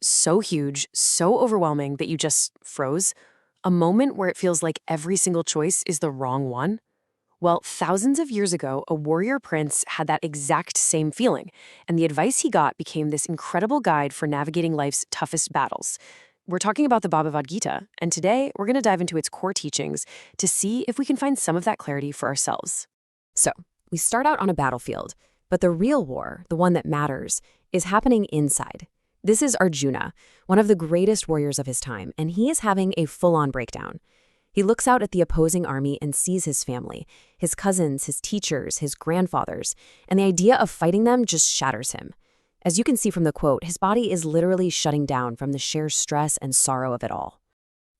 So huge, so overwhelming that you just froze? A moment where it feels like every single choice is the wrong one? Well, thousands of years ago, a warrior prince had that exact same feeling, and the advice he got became this incredible guide for navigating life's toughest battles. We're talking about the Bhagavad Gita, and today we're going to dive into its core teachings to see if we can find some of that clarity for ourselves. So, we start out on a battlefield, but the real war, the one that matters, is happening inside. This is Arjuna, one of the greatest warriors of his time, and he is having a full-on breakdown. He looks out at the opposing army and sees his family, his cousins, his teachers, his grandfathers, and the idea of fighting them just shatters him. As you can see from the quote, his body is literally shutting down from the sheer stress and sorrow of it all.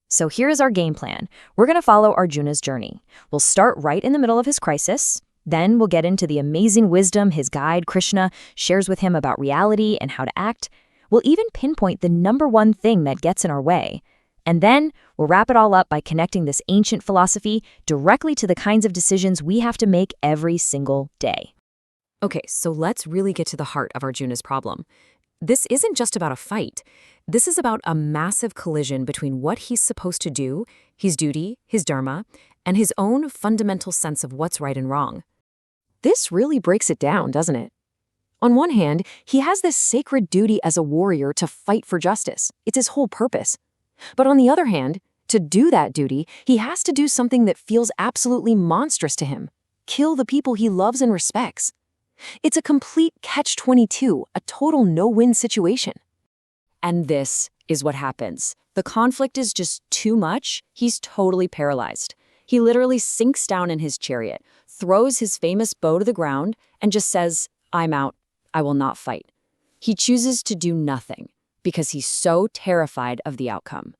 So here's our game plan. We're going to follow Arjuna's journey. We'll start right in the middle of his crisis. Then we'll get into the amazing wisdom his guide, Krishna, shares with him about reality and how to act. We'll even pinpoint the number one thing that gets in our way. And then we'll wrap it all up by connecting this ancient philosophy directly to the kinds of decisions we have to make every single day. Okay, so let's really get to the heart of Arjuna's problem. This isn't just about a fight. This is about a massive collision between what he's supposed to do, his duty, his dharma, and his own fundamental sense of what's right and wrong. This really breaks it down, doesn't it? On one hand, he has this sacred duty as a warrior to fight for justice. It's his whole purpose. But on the other hand, to do that duty, he has to do something that feels absolutely monstrous to him: kill the people he loves and respects. It's a complete catch-22, a total no-win situation. And this is what happens. The conflict is just too much. He's totally paralyzed. He literally sinks down in his chariot, throws his famous bow to the ground, and just says, "I'm out. I will not fight." He chooses to do nothing because he's so terrified of the outcome.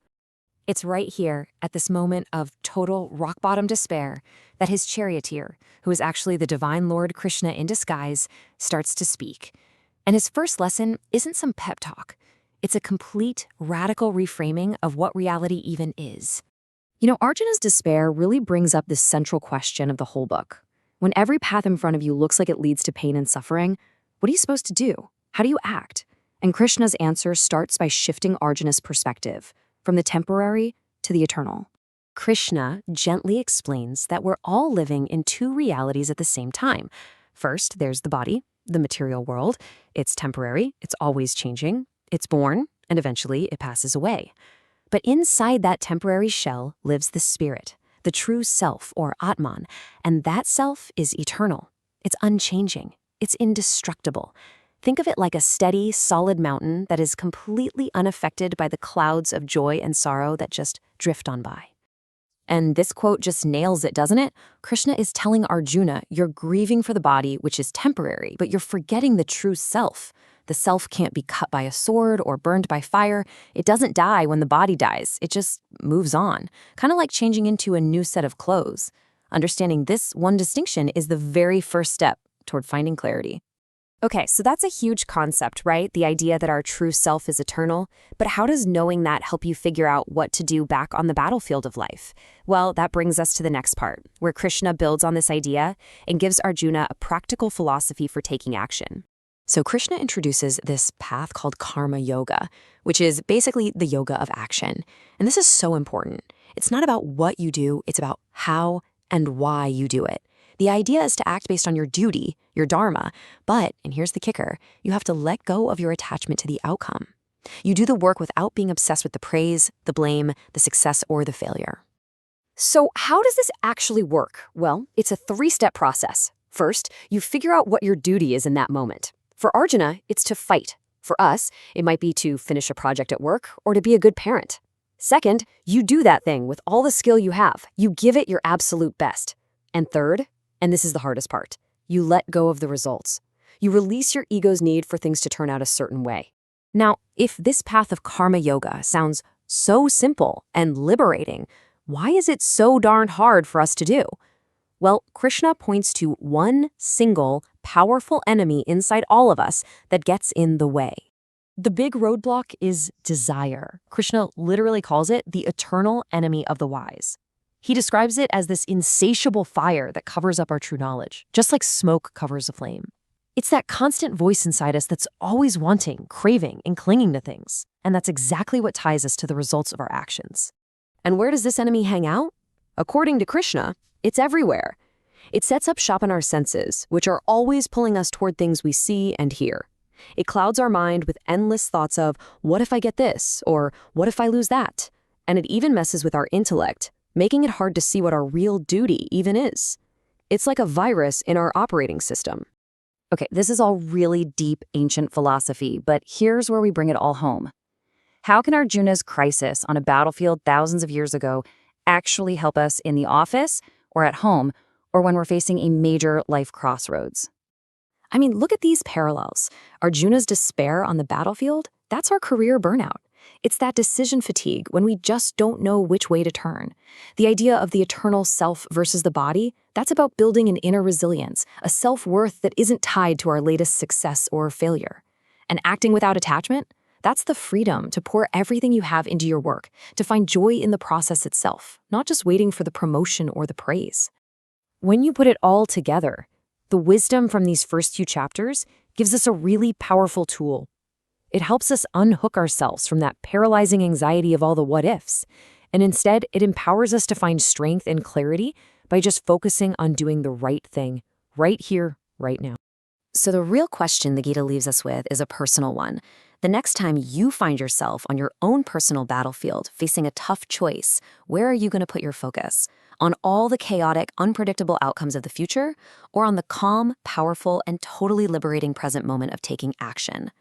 It's right here, at this moment of total rock-bottom despair, that his charioteer, who is actually the divine Lord Krishna in disguise, starts to speak. And his first lesson isn't some pep talk. It's a complete, radical reframing of what reality even is. You know, Arjuna's despair really brings up this central question of the whole book. When every path in front of you looks like it leads to pain and suffering, what are you supposed to do? How do you act? And Krishna's answer starts by shifting Arjuna's perspective from the temporary to the eternal. Krishna gently explains that we're all living in two realities at the same time. First, there's the body, the material world. It's temporary, it's always changing. It's born, and eventually it passes away. But inside that temporary shell lives the spirit, the true self, or Atman, and that self is eternal. It's unchanging. It's indestructible. Think of it like a steady, solid mountain that is completely unaffected by the clouds of joy and sorrow that just drift on by. And this quote just nails it, doesn't it? Krishna is telling Arjuna, you're grieving for the body, which is temporary, but you're forgetting the true self. The self can't be cut by a sword or burned by fire. It doesn't die when the body dies. It just moves on, kind of like changing into a new set of clothes. Understanding this one distinction is the very first step toward finding clarity. Okay, so that's a huge concept, right? The idea that our true self is eternal. But how does knowing that help you figure out what to do back on the battlefield of life? Well, that brings us to the next part, where Krishna builds on this idea and gives Arjuna a practical philosophy for taking action. So Krishna introduces this path called karma yoga, which is basically the yoga of action. And this is so important. It's not about what you do, it's about how and why you do it. The idea is to act based on your duty, your dharma, but, and here's the kicker, you have to let go of your attachment to the outcome. You do the work without being obsessed with the praise, the blame, the success, or the failure. So how does this actually work? Well, it's a three-step process. First, you figure out what your duty is in that moment. For Arjuna, it's to fight. For us, it might be to finish a project at work or to be a good parent. Second, you do that thing with all the skill you have. You give it your absolute best. And third, and this is the hardest part, you let go of the results. You release your ego's need for things to turn out a certain way. Now, if this path of karma yoga sounds so simple and liberating, why is it so darn hard for us to do? Well, Krishna points to one single, powerful enemy inside all of us that gets in the way. The big roadblock is desire. Krishna literally calls it the eternal enemy of the wise. He describes it as this insatiable fire that covers up our true knowledge, just like smoke covers a flame. It's that constant voice inside us that's always wanting, craving, and clinging to things. And that's exactly what ties us to the results of our actions. And where does this enemy hang out? According to Krishna, it's everywhere. It sets up shop in our senses, which are always pulling us toward things we see and hear. It clouds our mind with endless thoughts of, what if I get this? Or what if I lose that? And it even messes with our intellect, making it hard to see what our real duty even is. It's like a virus in our operating system. Okay, this is all really deep, ancient philosophy, but here's where we bring it all home. How can Arjuna's crisis on a battlefield thousands of years ago actually help us in the office or at home or when we're facing a major life crossroads? I mean, look at these parallels. Arjuna's despair on the battlefield, that's our career burnout. It's that decision fatigue when we just don't know which way to turn. The idea of the eternal self versus the body, that's about building an inner resilience, a self-worth that isn't tied to our latest success or failure. And acting without attachment, that's the freedom to pour everything you have into your work, to find joy in the process itself, not just waiting for the promotion or the praise. When you put it all together, the wisdom from these first few chapters gives us a really powerful tool. It helps us unhook ourselves from that paralyzing anxiety of all the what-ifs, and instead it empowers us to find strength and clarity by just focusing on doing the right thing, right here, right now. So the real question the Gita leaves us with is a personal one. The next time you find yourself on your own personal battlefield facing a tough choice, where are you going to put your focus? On all the chaotic, unpredictable outcomes of the future, or on the calm, powerful, and totally liberating present moment of taking action?